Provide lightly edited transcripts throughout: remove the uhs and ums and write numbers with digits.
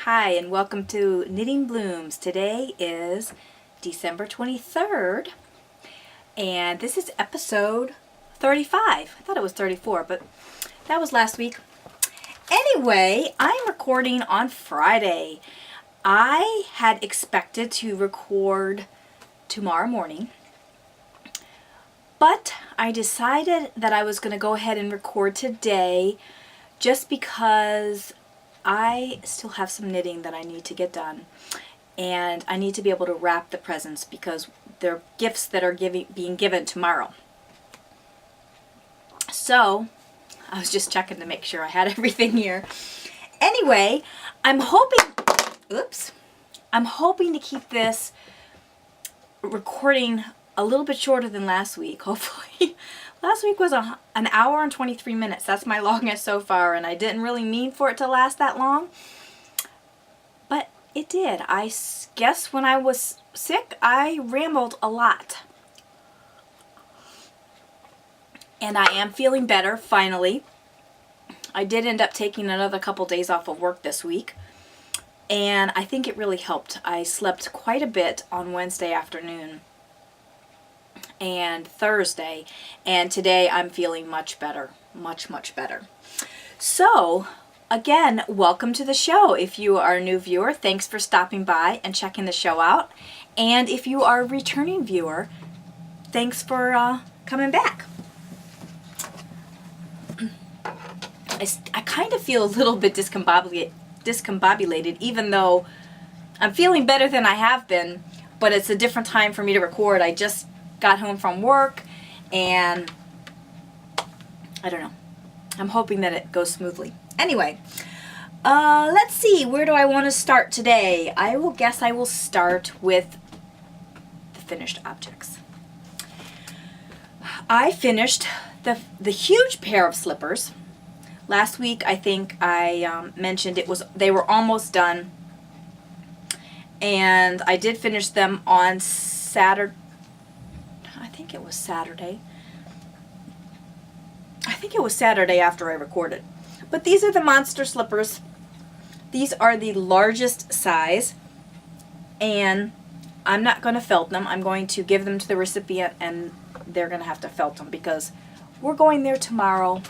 Hi and welcome to Knitting Blooms. Today is December 23rd and this is episode 35. I thought it was 34, but that was last week. Anyway, I'm recording on Friday. I had expected to record tomorrow morning, but I decided that I was going to go ahead and record today just because I still have some knitting that I need to get done, and I need to be able to wrap the presents because they're gifts that are being given tomorrow. So I was just checking to make sure I had everything here. Anyway, I'm hoping to keep this recording a little bit shorter than last week, hopefully. Last week was an hour and 23 minutes. That's my longest so far, and I didn't really mean for it to last that long, but it did. I guess when I was sick, I rambled a lot. And I am feeling better, finally. I did end up taking another couple days off of work this week, and I think it really helped. I slept quite a bit on Wednesday afternoon and Thursday, and today I'm feeling much better, much better. So again, welcome to the show. If you are a new viewer, thanks for stopping by and checking the show out, and if you are a returning viewer, thanks for coming back. I kind of feel a little bit discombobulated, even though I'm feeling better than I have been, but it's a different time for me to record. I just got home from work, and I don't know. I'm hoping that it goes smoothly. Anyway, let's see. Where do I want to start today? I will start with the finished objects. I finished the huge pair of slippers. Last week, I think I mentioned they were almost done, and I did finish them on Saturday. I think it was Saturday. I think it was Saturday after I recorded. But these are the monster slippers. These are the largest size, and I'm not going to felt them. I'm going to give them to the recipient, and they're going to have to felt them because we're going there tomorrow,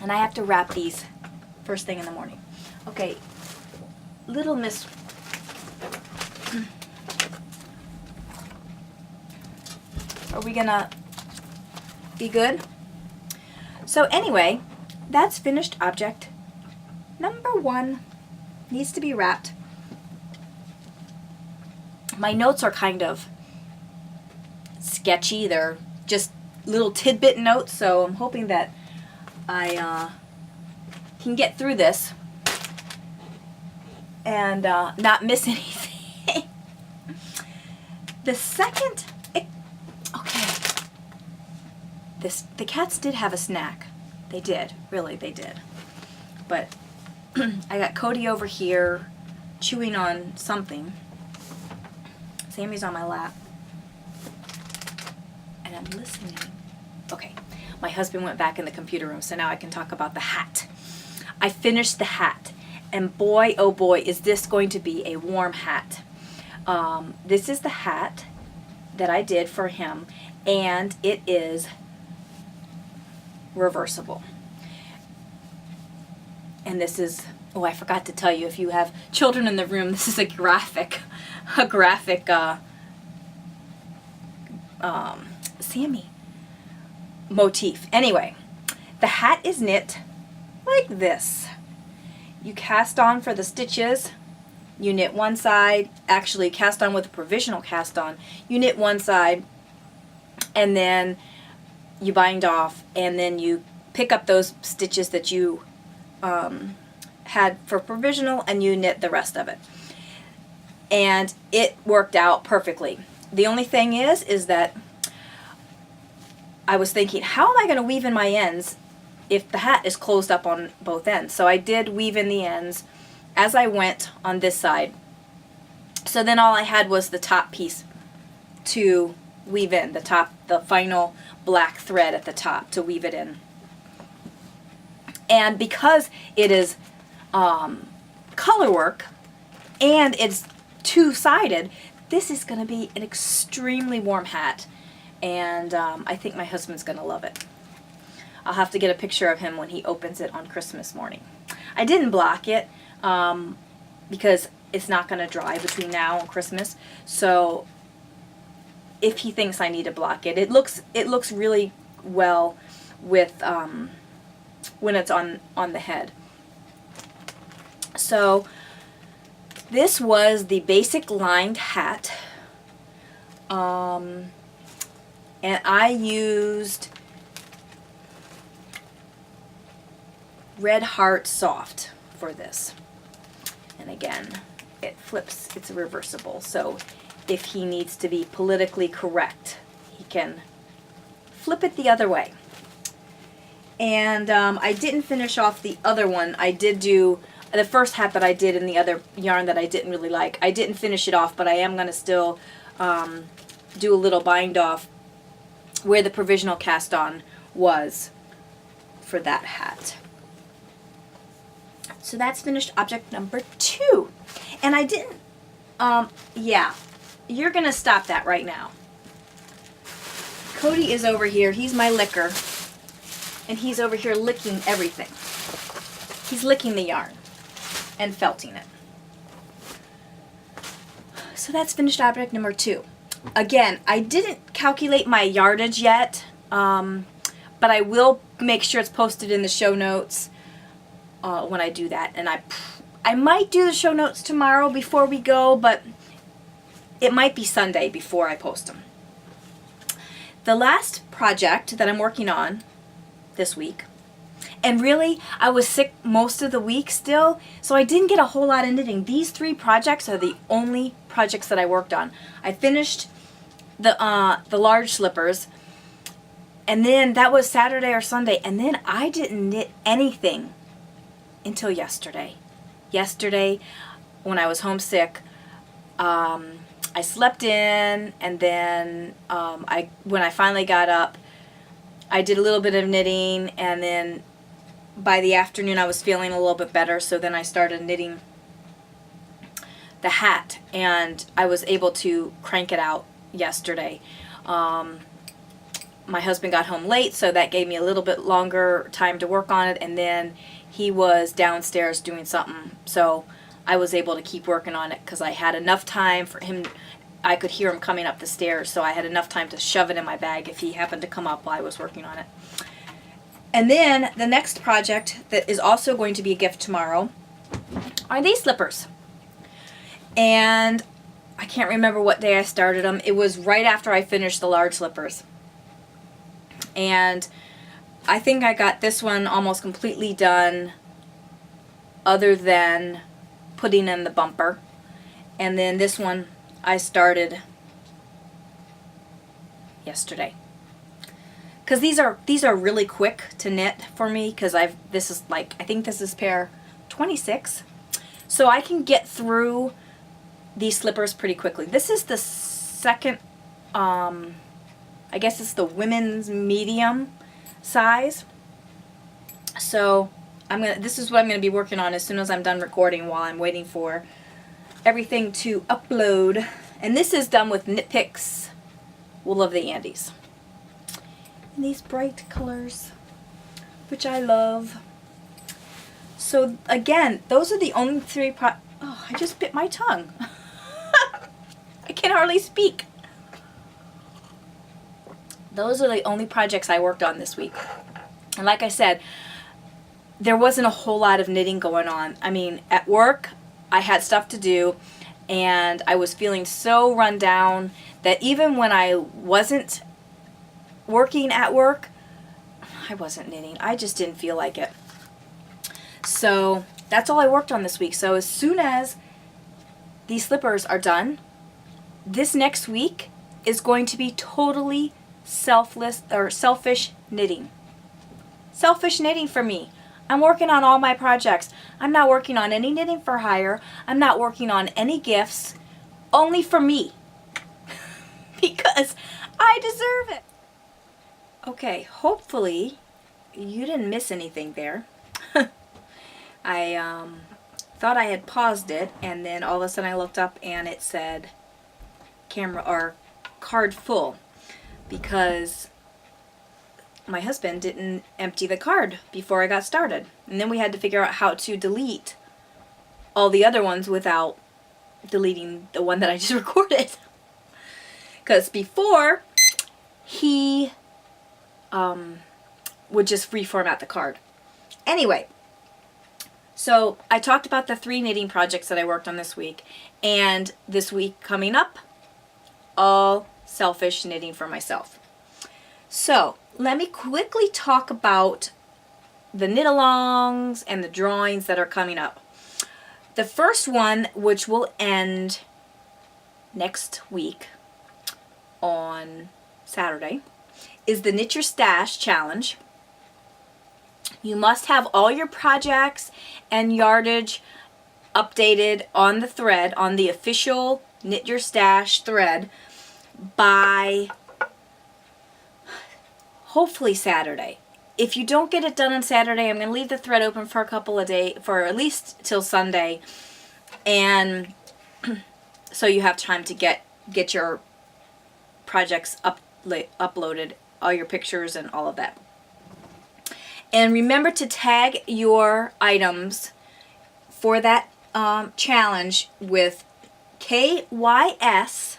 and I have to wrap these first thing in the morning. Okay, Little Miss. Are we gonna be good? So anyway, that's finished object number 1. Needs to be wrapped. My notes are kind of sketchy. They're just little tidbit notes, so I'm hoping that I can get through this and not miss anything. The second, the cats did have a snack. They did, really, they did. But I got Cody over here chewing on something. Sammy's on my lap, and I'm listening. Okay, my husband went back in the computer room, so now I can talk about the hat. I finished the hat, and boy, oh boy, is this going to be a warm hat. This is the hat that I did for him, and it is reversible. And this is, oh, I forgot to tell you, if you have children in the room, this is a graphic Sammy motif. Anyway, the hat is knit like this. You cast on for the stitches. You knit one side, actually cast on with a provisional cast on. You knit one side, and then you bind off, and then you pick up those stitches that you had for provisional, and you knit the rest of it. And it worked out perfectly. The only thing is that I was thinking, how am I going to weave in my ends if the hat is closed up on both ends? So I did weave in the ends as I went on this side. So then all I had was the top piece to weave in, the final black thread at the top to weave it in. And because it is color work and it's two-sided, this is going to be an extremely warm hat, and I think my husband's going to love it. I'll have to get a picture of him when he opens it on Christmas morning. I didn't block it because it's not going to dry between now and Christmas, so if he thinks I need to block it, it looks really well with when it's on the head. So this was the basic lined hat, and I used Red Heart Soft for this. And again, it flips, it's reversible, so if he needs to be politically correct, he can flip it the other way. And I didn't finish off the other one. I did do the first hat that I did in the other yarn that I didn't really like. I didn't finish it off, but I am going to still do a little bind off where the provisional cast on was for that hat. So that's finished object number 2. And I didn't, yeah, you're going to stop that right now. Cody is over here. He's my licker. And he's over here licking everything. He's licking the yarn and felting it. So that's finished object number 2. Again, I didn't calculate my yardage yet, but I will make sure it's posted in the show notes when I do that. And I might do the show notes tomorrow before we go, but it might be Sunday before I post them. The last project that I'm working on this week, and really I was sick most of the week still, so I didn't get a whole lot of knitting. These 3 projects are the only projects that I worked on. I finished the large slippers, and then that was Saturday or Sunday, and then I didn't knit anything until yesterday. Yesterday, when I was homesick, I slept in, and then when I finally got up, I did a little bit of knitting, and then by the afternoon I was feeling a little bit better, so then I started knitting the hat, and I was able to crank it out yesterday. My husband got home late, so that gave me a little bit longer time to work on it, and then he was downstairs doing something, so I was able to keep working on it because I had enough time for him. I could hear him coming up the stairs, so I had enough time to shove it in my bag if he happened to come up while I was working on it. And then the next project that is also going to be a gift tomorrow are these slippers. And I can't remember what day I started them. It was right after I finished the large slippers. And I think I got this one almost completely done other than putting in the bumper. And then this one I started yesterday. Because these are really quick to knit for me, because this is like, I think this is pair 26. So I can get through these slippers pretty quickly. This is the second, I guess it's the women's medium size. So this is what I'm gonna be working on as soon as I'm done recording, while I'm waiting for everything to upload. And this is done with Knit Picks Wool of the Andes. And these bright colors, which I love. So again, those are the only 3 oh, I just bit my tongue. I can hardly speak. Those are the only projects I worked on this week. And like I said, there wasn't a whole lot of knitting going on. I mean, at work, I had stuff to do, and I was feeling so run down that even when I wasn't working at work, I wasn't knitting. I just didn't feel like it. So that's all I worked on this week. So as soon as these slippers are done, this next week is going to be totally selfish knitting. Selfish knitting for me. I'm working on all my projects. I'm not working on any knitting for hire. I'm not working on any gifts. Only for me. Because I deserve it. Okay, hopefully you didn't miss anything there. I thought I had paused it, and then all of a sudden I looked up and it said camera or card full, because my husband didn't empty the card before I got started. And then we had to figure out how to delete all the other ones without deleting the one that I just recorded. Because before, he would just reformat the card. Anyway, so I talked about the 3 knitting projects that I worked on this week. And this week coming up, all selfish knitting for myself. So let me quickly talk about the knit-alongs and the drawings that are coming up. The first one, which will end next week on Saturday, is the Knit Your Stash Challenge. You must have all your projects and yardage updated on the thread, on the official Knit Your Stash thread, by hopefully Saturday. If you don't get it done on Saturday, I'm going to leave the thread open for a couple of days, for at least till Sunday, and so you have time to get your projects uploaded, all your pictures and all of that. And remember to tag your items for that challenge with KYS,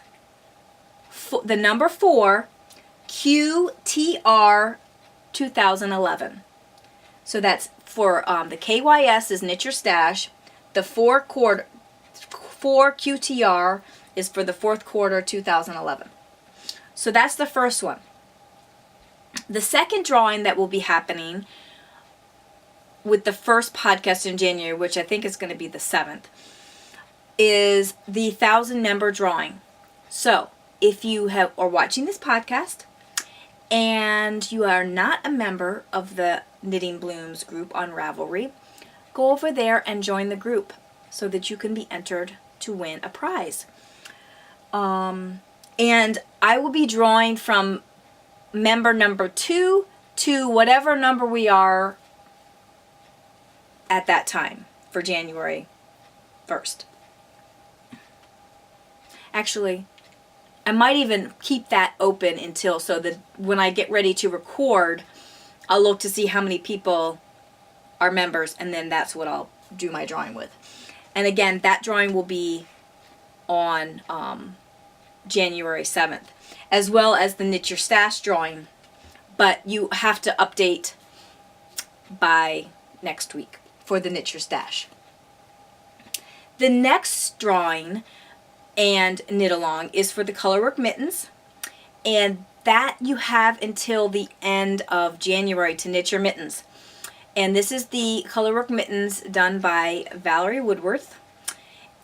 the number 4, QTR 2011. So that's for the KYS is Knit Your Stash. The 4 QTR is for the 4th quarter 2011. So that's the first one. The second drawing that will be happening with the first podcast in January, which I think is going to be the 7th, is the 1,000 member drawing. So if you are watching this podcast and you are not a member of the Knitting Blooms group on Ravelry, go over there and join the group so that you can be entered to win a prize. And I will be drawing from member number 2 to whatever number we are at that time for January 1st. Actually, I might even keep that open until, so that when I get ready to record, I'll look to see how many people are members, and then that's what I'll do my drawing with. And again, that drawing will be on January 7th, as well as the Knit Your Stash drawing, but you have to update by next week for the Knit Your Stash. The next drawing and knit along is for the Colorwork Mittens, and that you have until the end of January to knit your mittens. And this is the Colorwork Mittens done by Valerie Woodworth,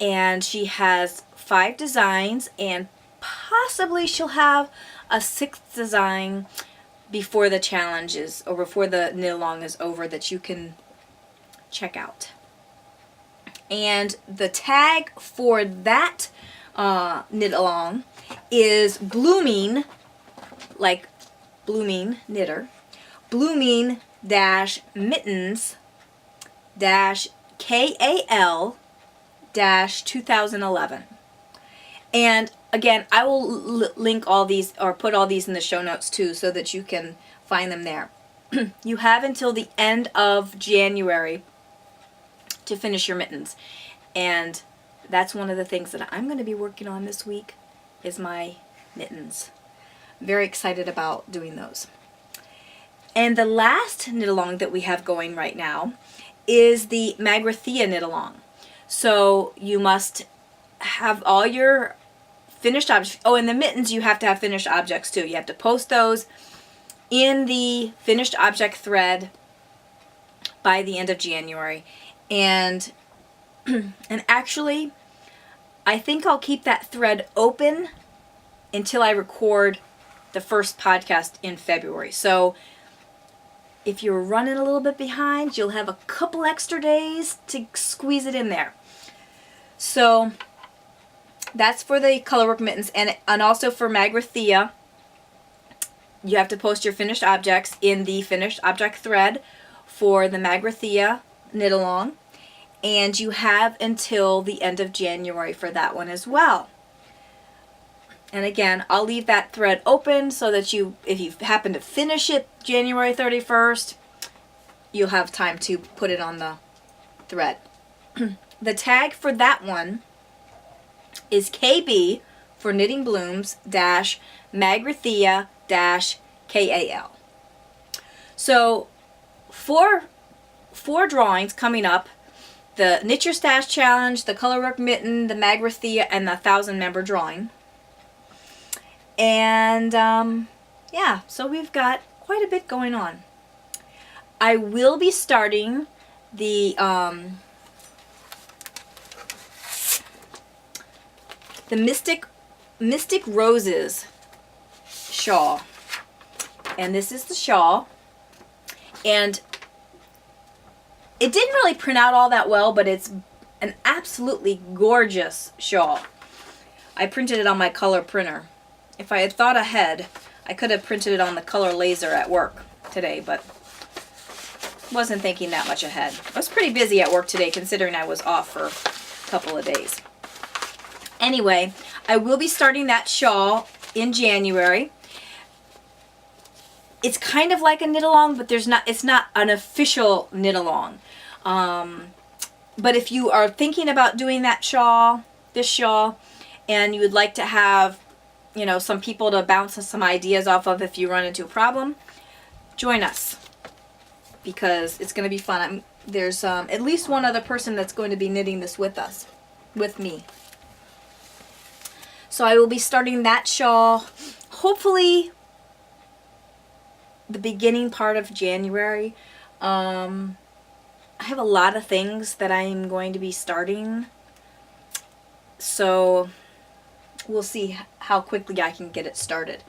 and she has 5 designs, and possibly she'll have a 6th design before the challenge is, or before the knit along is over, that you can check out. And the tag for that knit along is Blooming, like Blooming Knitter, Blooming dash mittens dash KAL dash 2011. And again, I will link all these, or put all these in the show notes too, so that you can find them there. You have until the end of January to finish your mittens. And that's one of the things that I'm going to be working on this week, is my mittens. Very excited about doing those. And the last knit along that we have going right now is the Magrathea knit along. So you must have all your finished objects. Oh, and the mittens, you have to have finished objects too. You have to post those in the finished object thread by the end of January. And actually, I think I'll keep that thread open until I record the first podcast in February. So if you're running a little bit behind, you'll have a couple extra days to squeeze it in there. So that's for the Colorwork Mittens, and also for Magrathea, you have to post your finished objects in the finished object thread for the Magrathea knit along. and you have until the end of January for that one as well. And again, I'll leave that thread open so that if you happen to finish it January 31st, you'll have time to put it on the thread. The tag for that one is KB for Knitting Blooms dash Magrathea dash KAL. So four drawings coming up: the Knit Your Stash Challenge, the Colorwork Mitten, the Magrathea, and the 1,000-member drawing. And yeah, so we've got quite a bit going on. I will be starting the Mystic Roses shawl. And this is the shawl. And it didn't really print out all that well, but it's an absolutely gorgeous shawl. I printed it on my color printer. If I had thought ahead, I could have printed it on the color laser at work today, but wasn't thinking that much ahead. I was pretty busy at work today considering I was off for a couple of days. Anyway, I will be starting that shawl in January. It's kind of like a knit along, but it's not an official knit along. But if you are thinking about doing that shawl, this shawl, and you would like to have, you know, some people to bounce some ideas off of if you run into a problem, join us, because it's going to be fun. There's at least one other person that's going to be knitting this with me. So I will be starting that shawl, hopefully the beginning part of January. I have a lot of things that I'm going to be starting, so we'll see how quickly I can get it started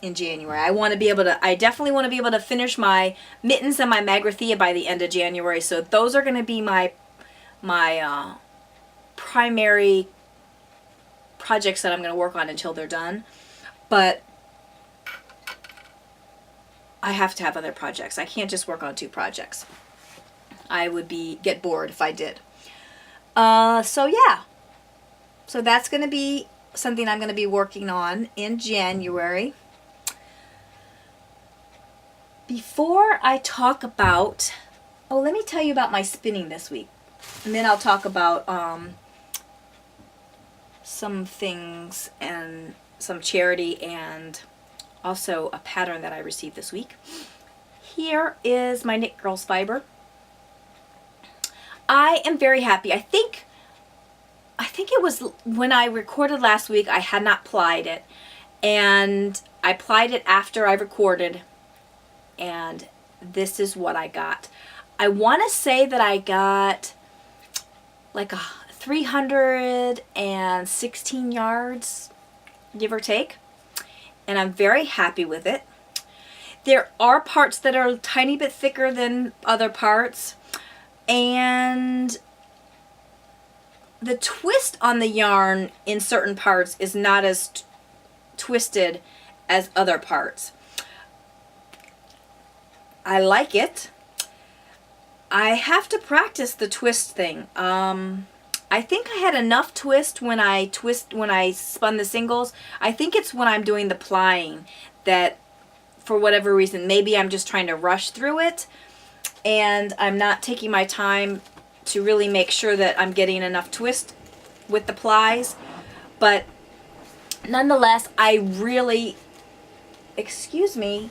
in January. I definitely want to be able to finish my mittens and my Magrathea by the end of January, so those are going to be my primary projects that I'm going to work on until they're done. But I have to have other projects. I can't just work on 2 projects. I would get bored if I did. So yeah. So that's going to be something I'm going to be working on in January. Before I talk about, let me tell you about my spinning this week. And then I'll talk about some things and some charity and also a pattern that I received this week. Here is my Knit Girls fiber. I am very happy. I think it was when I recorded last week, I had not plied it, and I plied it after I recorded, and this is what I got. I want to say that I got like 316 yards, give or take, and I'm very happy with it. There are parts that are a tiny bit thicker than other parts, and the twist on the yarn in certain parts is not as twisted as other parts. I like it. I have to practice the twist thing. I think I had enough twist when I spun the singles. I think it's when I'm doing the plying that, for whatever reason, maybe I'm just trying to rush through it and I'm not taking my time to really make sure that I'm getting enough twist with the plies. But nonetheless, I really, excuse me,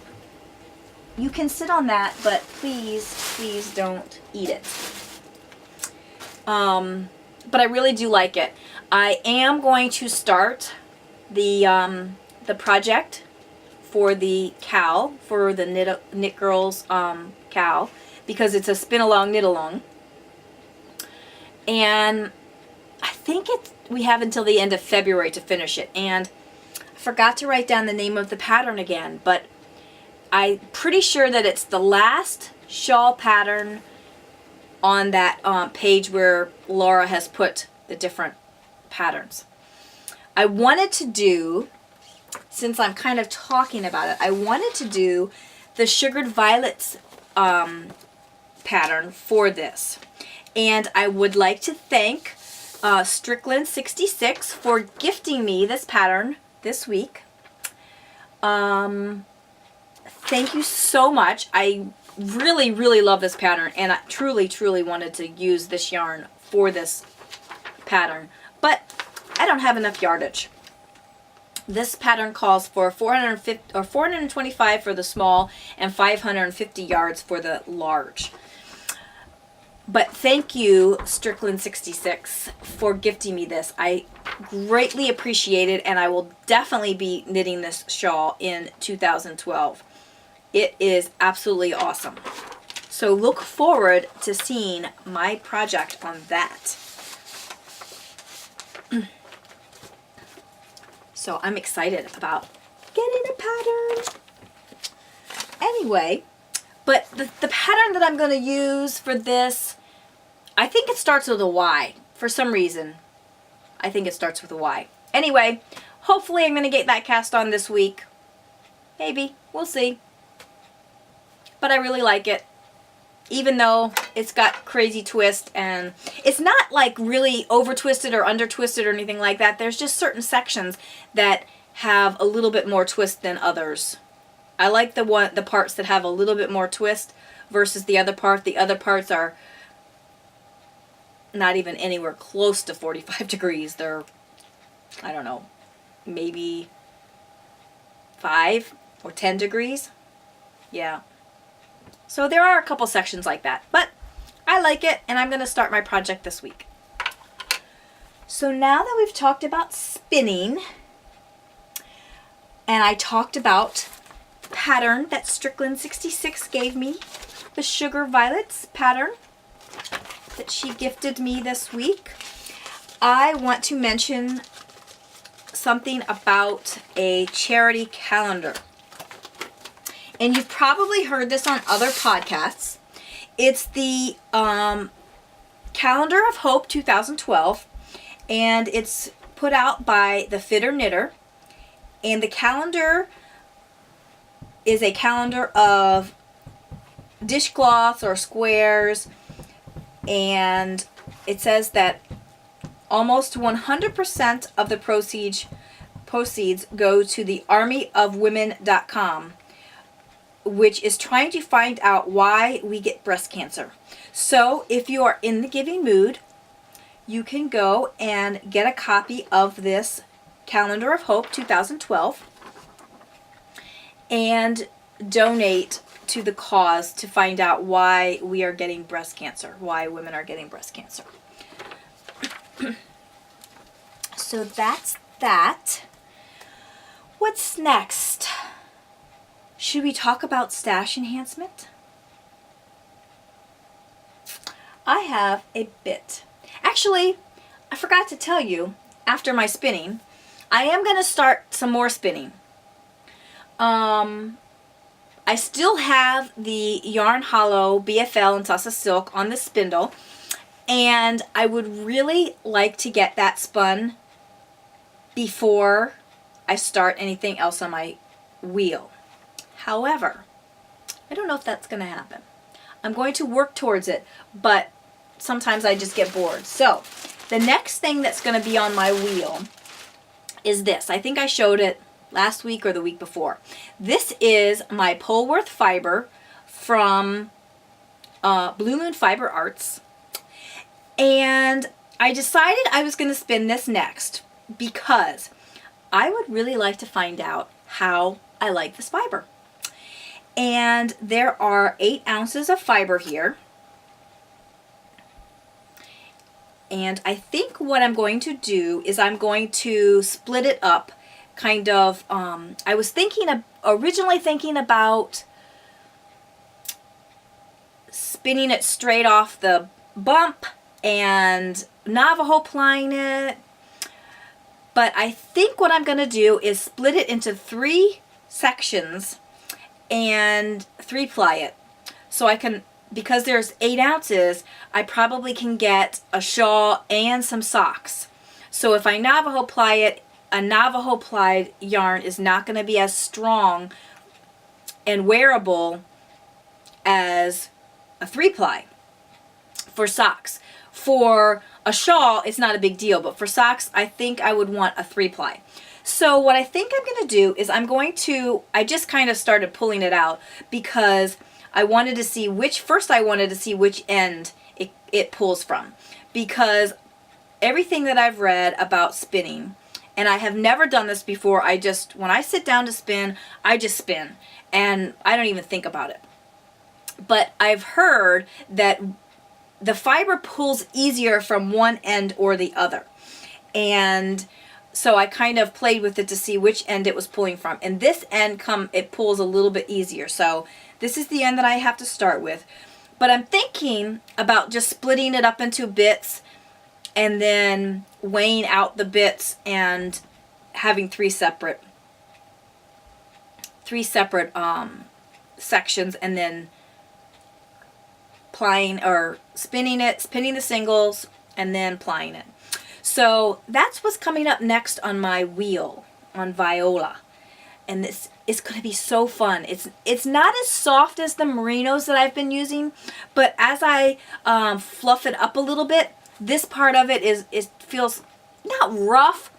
you can sit on that, but please don't eat it. But I really do like it. I am going to start the project for the cowl, for the Knit Girls cowl, because it's a spin along, knit along. And I think we have until the end of February to finish it. And I forgot to write down the name of the pattern again, but I'm pretty sure that it's the last shawl pattern on that page where Laura has put the different patterns. I wanted to do, since I'm kind of talking about it, I wanted to do the Sugared Violets pattern for this. And I would like to thank Strickland66 for gifting me this pattern this week. Thank you so much. I really, really love this pattern, and I truly, truly wanted to use this yarn for this pattern, but I don't have enough yardage. This pattern calls for 450 or 425 for the small and 550 yards for the large. But thank you, Strickland66, for gifting me this. I greatly appreciate it, and I will definitely be knitting this shawl in 2012. It is absolutely awesome. So look forward to seeing my project on that. So I'm excited about getting a pattern. Anyway, but the pattern that I'm going to use for this, I think it starts with a Y. For some reason, I think it starts with a Y. Anyway, hopefully I'm going to get that cast on this week. Maybe. We'll see. But I really like it. Even though it's got crazy twist, and it's not like really over twisted or under twisted or anything like that. There's just certain sections that have a little bit more twist than others. I like the parts that have a little bit more twist versus the other part. The other parts are not even anywhere close to 45 degrees. They're, I don't know, maybe 5 or 10 degrees. Yeah. So there are a couple sections like that, but I like it, and I'm going to start my project this week. So now that we've talked about spinning, and I talked about the pattern that Strickland66 gave me, the Sugar Violets pattern that she gifted me this week, I want to mention something about a charity calendar. And you've probably heard this on other podcasts. It's the Calendar of Hope 2012, and it's put out by the Fitter Knitter. And the calendar is a calendar of dishcloths or squares, and it says that almost 100% of the proceeds go to the armyofwomen.com, which is trying to find out why we get breast cancer. So if you are in the giving mood, you can go and get a copy of this Calendar of Hope 2012 and donate to the cause to find out why we are getting breast cancer, why women are getting breast cancer. So that's that. What's next? Should we talk about stash enhancement? I have a bit. Actually, I forgot to tell you, after my spinning, I am going to start some more spinning. I still have the Yarn Hollow BFL and Tussa Silk on the spindle, and I would really like to get that spun before I start anything else on my wheel. However, I don't know if that's going to happen. I'm going to work towards it, but sometimes I just get bored. So, the next thing that's going to be on my wheel is this. I think I showed it last week or the week before. This is my Polworth fiber from Blue Moon Fiber Arts. And I decided I was going to spin this next because I would really like to find out how I like this fiber. And there are 8 ounces of fiber here. And I think what I'm going to do is I'm going to split it up kind of, I was originally thinking about spinning it straight off the bump and Navajo plying it. But I think what I'm going to do is split it into 3 sections and 3-ply it. So I can, because there's 8 ounces, I probably can get a shawl and some socks. So if I Navajo ply it, a Navajo plied yarn is not going to be as strong and wearable as a 3-ply. for socks. For a shawl, it's not a big deal, but for socks, I think I would want a 3-ply. So what I think I'm going to do is I just kind of started pulling it out because I wanted to see I wanted to see which end it pulls from. Because everything that I've read about spinning, and I have never done this before, when I sit down to spin, I just spin, and I don't even think about it. But I've heard that the fiber pulls easier from one end or the other. And so I kind of played with it to see which end it was pulling from. And this end it pulls a little bit easier. So this is the end that I have to start with. But I'm thinking about just splitting it up into bits and then weighing out the bits and having three separate sections, and then plying or spinning the singles, and then plying it. So that's what's coming up next on my wheel on Viola. And this is going to be so fun. It's not as soft as the merinos that I've been using, but as I fluff it up a little bit, this part of it feels not rough,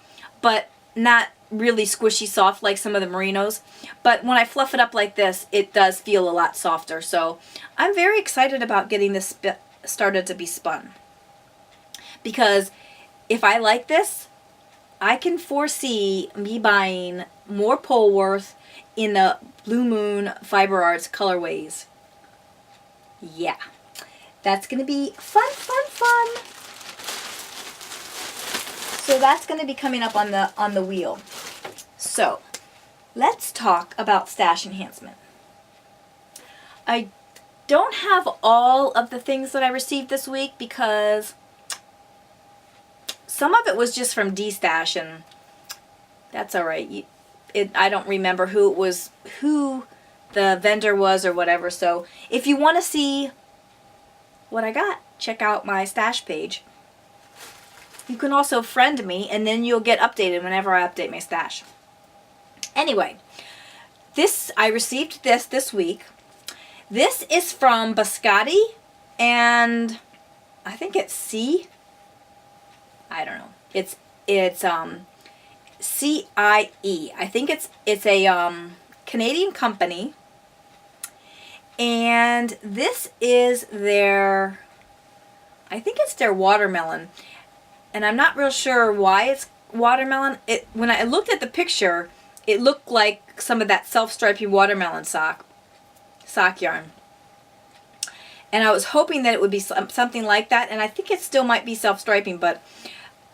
but not really squishy soft like some of the merinos. But when I fluff it up like this, it does feel a lot softer. So I'm very excited about getting this started to be spun. Because if I like this, I can foresee me buying more Polworth in the Blue Moon Fiber Arts colorways. Yeah, that's going to be fun, fun, fun. So that's going to be coming up on the wheel. So let's talk about stash enhancement. I don't have all of the things that I received this week because some of it was just from D-Stash, and that's all right. I don't remember who the vendor was or whatever. So if you want to see what I got, check out my stash page. You can also friend me, and then you'll get updated whenever I update my stash. Anyway, I received this week. This is from Biscotti, and I think it's C. I don't know. It's CIE. I think it's a Canadian company, and this is their, I think it's their watermelon, and I'm not real sure why it's watermelon. When I looked at the picture, it looked like some of that self-striping watermelon sock yarn. And I was hoping that it would be something like that, and I think it still might be self-striping, but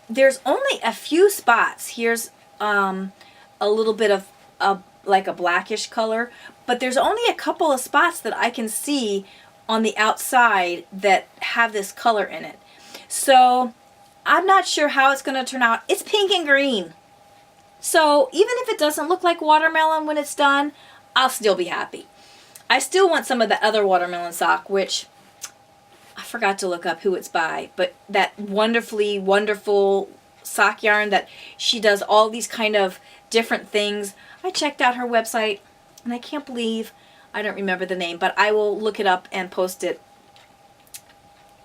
there's only a few spots. Here's a little bit of like a blackish color, but there's only a couple of spots that I can see on the outside that have this color in it. So I'm not sure how it's going to turn out. It's pink and green. So even if it doesn't look like watermelon when it's done, I'll still be happy. I still want some of the other watermelon sock, which I forgot to look up who it's by, but that wonderfully wonderful sock yarn that she does all these kind of different things. I checked out her website, and I can't believe I don't remember the name, but I will look it up and post it,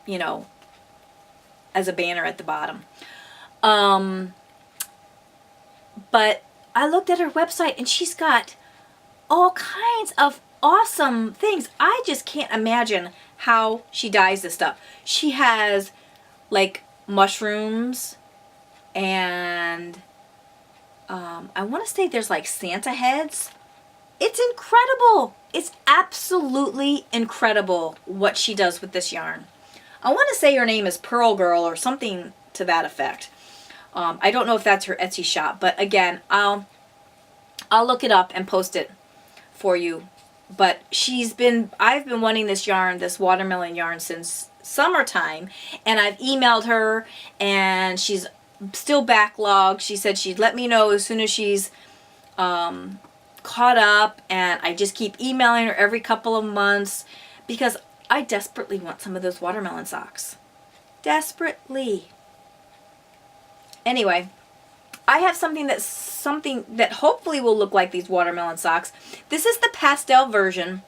you know, as a banner at the bottom. But I looked at her website, and she's got all kinds of awesome things. I just can't imagine how she dyes this stuff. She has like mushrooms, and I want to say there's like Santa heads. It's incredible. It's absolutely incredible what she does with this yarn. I want to say her name is Pearl Girl or something to that effect. I don't know if that's her Etsy shop, but again, I'll look it up and post it for you. But I've been wanting this yarn, this watermelon yarn, since summertime, and I've emailed her, and she's still backlogged. She said she'd let me know as soon as she's caught up, and I just keep emailing her every couple of months because I desperately want some of those watermelon socks. Desperately. Anyway, I have something that hopefully will look like these watermelon socks. This is the pastel version,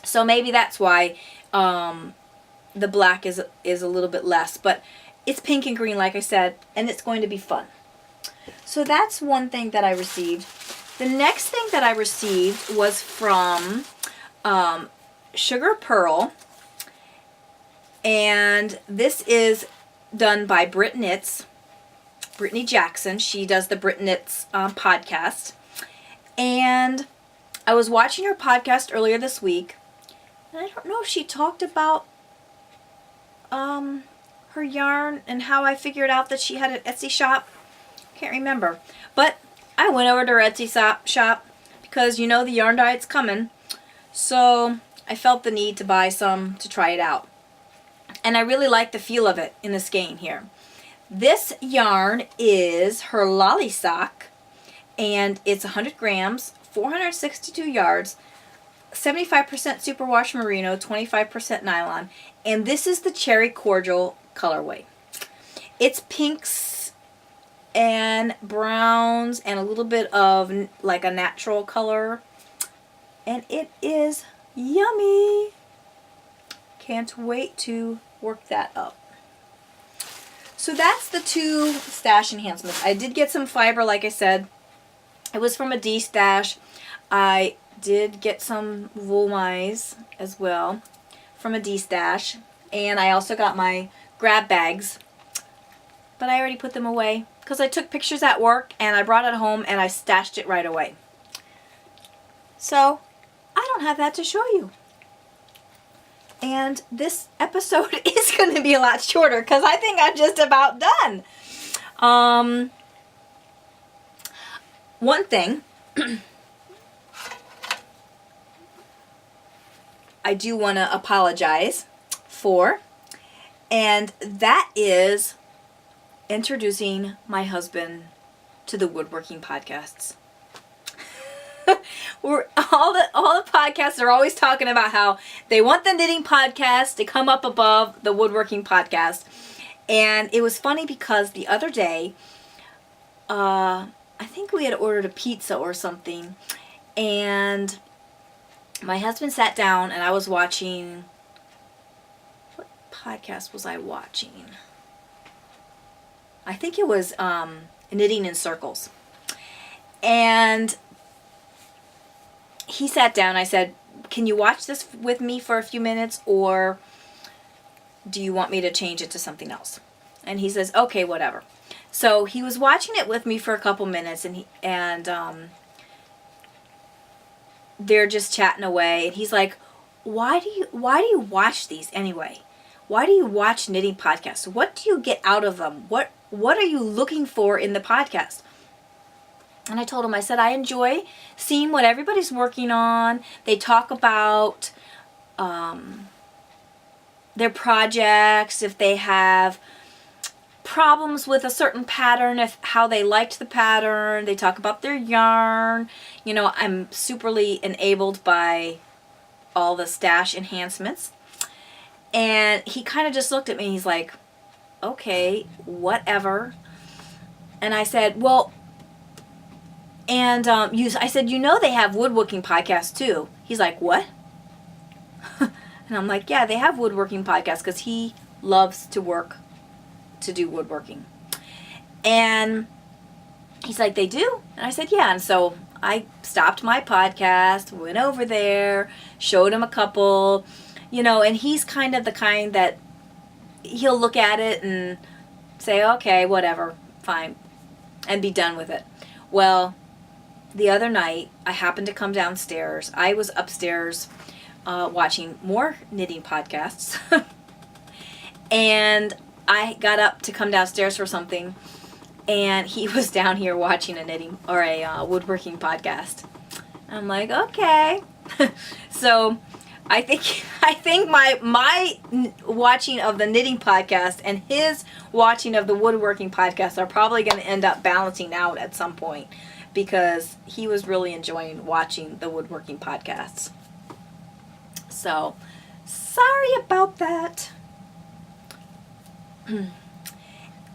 so maybe that's why the black is a little bit less, but it's pink and green, like I said, and it's going to be fun. So that's one thing that I received. The next thing that I received was from Sugar Pearl, and this is done by Brit Knits, Brittany Jackson. She does the Brit Knits podcast, and I was watching her podcast earlier this week, and I don't know if she talked about her yarn and how I figured out that she had an Etsy shop. Can't remember, but I went over to her Etsy shop because you know the yarn diet's coming, so I felt the need to buy some to try it out. And I really like the feel of it in the skein here. This yarn is her Lolly Sock, and it's 100 grams, 462 yards, 75% superwash merino, 25% nylon, and this is the Cherry Cordial colorway. It's pinks and browns and a little bit of like a natural color, and it is yummy. Can't wait to work that up. So that's the two stash enhancements. I did get some fiber, like I said. It was from a D stash. I did get some wool mice as well from a D stash, and I also got my grab bags, but I already put them away because I took pictures at work and I brought it home and I stashed it right away. So I don't have that to show you. And this episode is going to be a lot shorter because I think I'm just about done. One thing I do want to apologize for, and that is introducing my husband to the woodworking podcasts. All the podcasts are always talking about how they want the knitting podcast to come up above the woodworking podcast. And it was funny because the other day, I think we had ordered a pizza or something, and my husband sat down and I was watching, what podcast was I watching? I think it was Knitting in Circles. And he sat down. I said, can you watch this with me for a few minutes, or do you want me to change it to something else? And he says, okay, whatever. So he was watching it with me for a couple minutes, and they're just chatting away, and he's like, why do you watch these anyway? Why do you watch knitting podcasts? What do you get out of them? What are you looking for in the podcast? And I told him, I said, I enjoy seeing what everybody's working on. They talk about their projects, if they have problems with a certain pattern, how they liked the pattern. They talk about their yarn. You know, I'm superly enabled by all the stash enhancements. And he kind of just looked at me. He's like, okay, whatever. And I said, well, and I said, you know they have woodworking podcasts too. He's like, what? And I'm like, yeah, they have woodworking podcasts because he loves to do woodworking. And he's like, they do? And I said, yeah. And so I stopped my podcast, went over there, showed him a couple, you know, and he's kind of the kind that he'll look at it and say, okay, whatever, fine, and be done with it. Well, the other night, I happened to come downstairs. I was upstairs watching more knitting podcasts. And I got up to come downstairs for something, and he was down here watching a knitting or a woodworking podcast. I'm like, okay. So I think my watching of the knitting podcast and his watching of the woodworking podcast are probably going to end up balancing out at some point, because he was really enjoying watching the woodworking podcasts. So, sorry about that.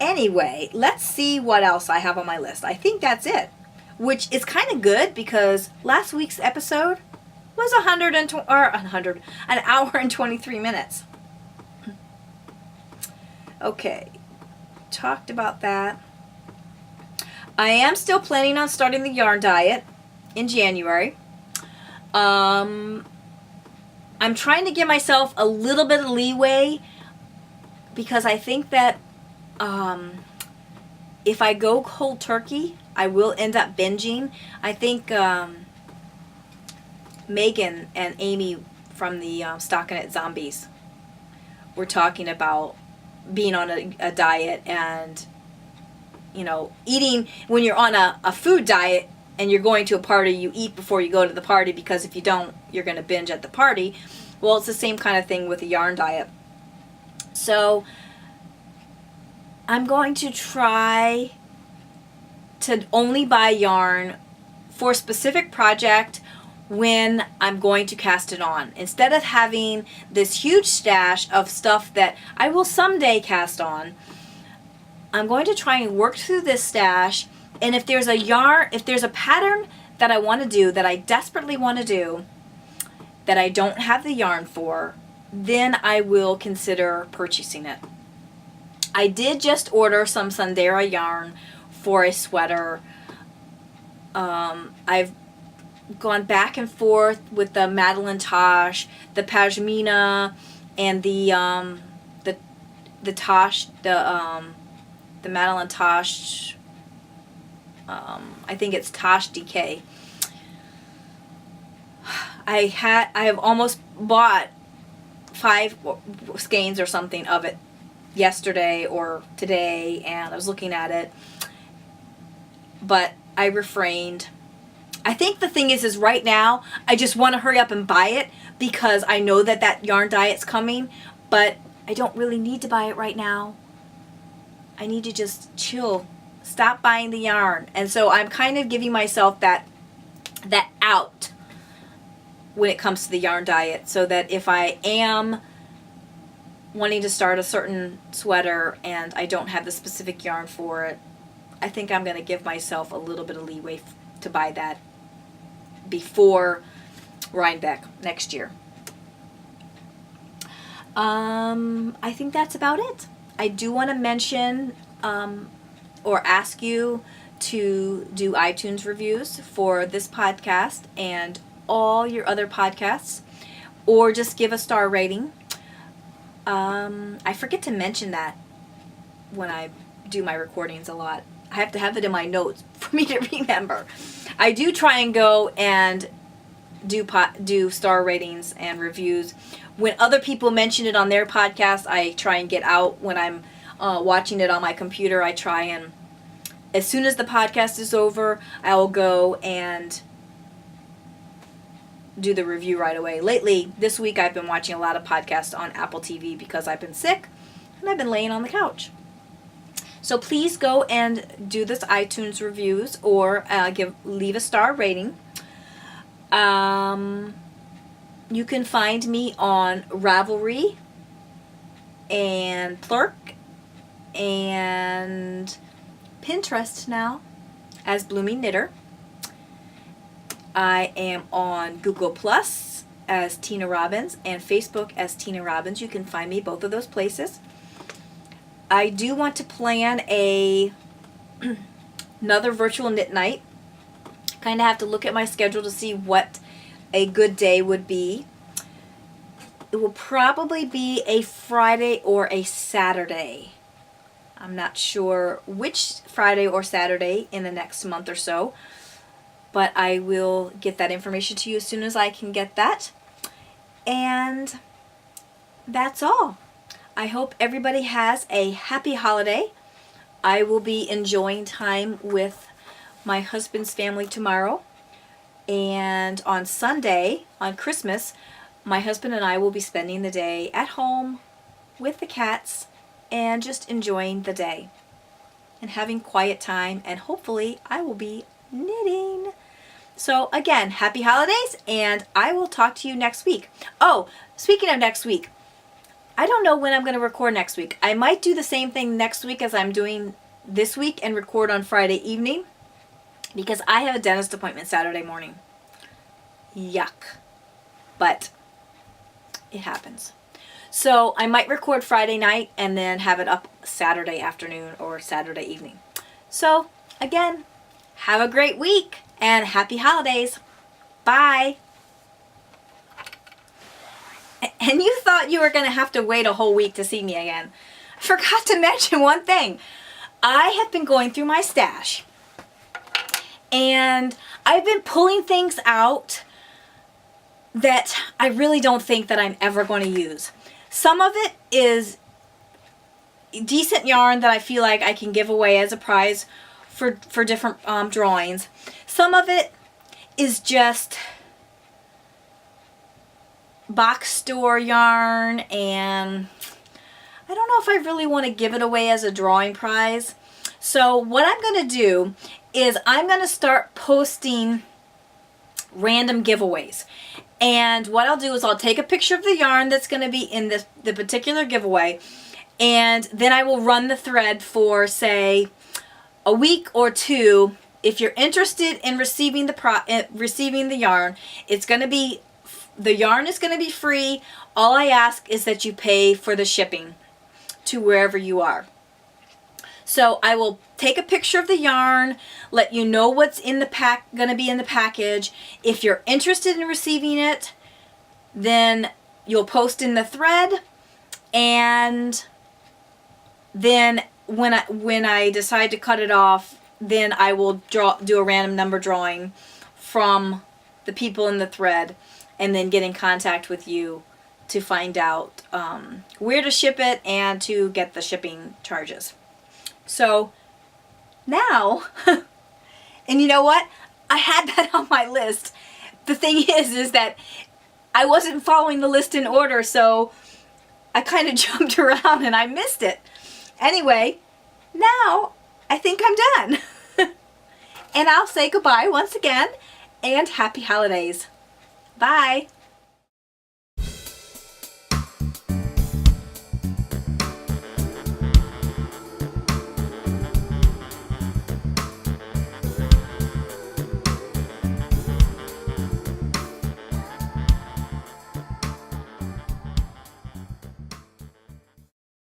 Anyway, let's see what else I have on my list. I think that's it, which is kind of good because last week's episode was an hour and 23 minutes. Okay, talked about that. I am still planning on starting the yarn diet in January. I'm trying to give myself a little bit of leeway because I think that if I go cold turkey, I will end up binging. I think Megan and Amy from the Stockinette Zombies were talking about being on a diet and, you know, eating when you're on a food diet and you're going to a party, you eat before you go to the party because if you don't, you're going to binge at the party. Well, it's the same kind of thing with a yarn diet. So I'm going to try to only buy yarn for a specific project when I'm going to cast it on. Instead of having this huge stash of stuff that I will someday cast on, I'm going to try and work through this stash, and if there's a pattern that I want to do, that I desperately want to do, that I don't have the yarn for, then I will consider purchasing it. I did just order some Sundera yarn for a sweater. I've gone back and forth with the Madeline Tosh, the Pashmina, and the Tosh, the Madeline Tosh. I think it's Tosh DK. I have almost bought 5 skeins or something of it yesterday or today, and I was looking at it, but I refrained. I think the thing is right now I just want to hurry up and buy it because I know that yarn diet's coming, but I don't really need to buy it right now. I need to just chill, stop buying the yarn. And so I'm kind of giving myself that out when it comes to the yarn diet, so that if I am wanting to start a certain sweater and I don't have the specific yarn for it, I think I'm going to give myself a little bit of leeway to buy that before Rhinebeck next year. I think that's about it. I do want to mention or ask you to do iTunes reviews for this podcast and all your other podcasts, or just give a star rating. I forget to mention that when I do my recordings a lot. I have to have it in my notes for me to remember. I do try and go and do star ratings and reviews. When other people mention it on their podcast, I try and get out. When I'm watching it on my computer, I try and, as soon as the podcast is over, I will go and do the review right away. Lately, this week, I've been watching a lot of podcasts on Apple TV because I've been sick and I've been laying on the couch. So please go and do this iTunes reviews or leave a star rating. You can find me on Ravelry and Plurk and Pinterest now as Bloomingknitter. I am on Google Plus as Tina Robbins and Facebook as Tina Robbins. You can find me both of those places. I do want to plan another virtual knit night. Kind of have to look at my schedule to see what a good day would be. It will probably be a Friday or a Saturday. I'm not sure which Friday or Saturday in the next month or so, but I will get that information to you as soon as I can get that. And that's all. I hope everybody has a happy holiday. I will be enjoying time with my husband's family tomorrow. And on Sunday, on Christmas, my husband and I will be spending the day at home with the cats and just enjoying the day and having quiet time, and hopefully I will be knitting. So again, happy holidays, and I will talk to you next week. Oh, speaking of next week, I don't know when I'm going to record next week. I might do the same thing next week as I'm doing this week and record on Friday evening, because I have a dentist appointment Saturday morning. Yuck. But it happens. So I might record Friday night and then have it up Saturday afternoon or Saturday evening. So again, have a great week and happy holidays. Bye. And you thought you were going to have to wait a whole week to see me again. I forgot to mention one thing. I have been going through my stash and I've been pulling things out that I really don't think that I'm ever going to use. Some of it is decent yarn that I feel like I can give away as a prize for different drawings. Some of it is just box store yarn, and I don't know if I really want to give it away as a drawing prize. So what I'm going to do is I'm going to start posting random giveaways. And what I'll do is I'll take a picture of the yarn that's going to be in the particular giveaway, and then I will run the thread for, say, a week or two. If you're interested in receiving the yarn, the yarn is going to be free. All I ask is that you pay for the shipping to wherever you are. So I will take a picture of the yarn, let you know what's in the going to be in the package. If you're interested in receiving it, then you'll post in the thread, and then when I decide to cut it off, then I will do a random number drawing from the people in the thread, and then get in contact with you to find out where to ship it and to get the shipping charges. So now, and you know what? I had that on my list. The thing is that I wasn't following the list in order, so I kind of jumped around and I missed it. Anyway, now I think I'm done. And I'll say goodbye once again and happy holidays. Bye.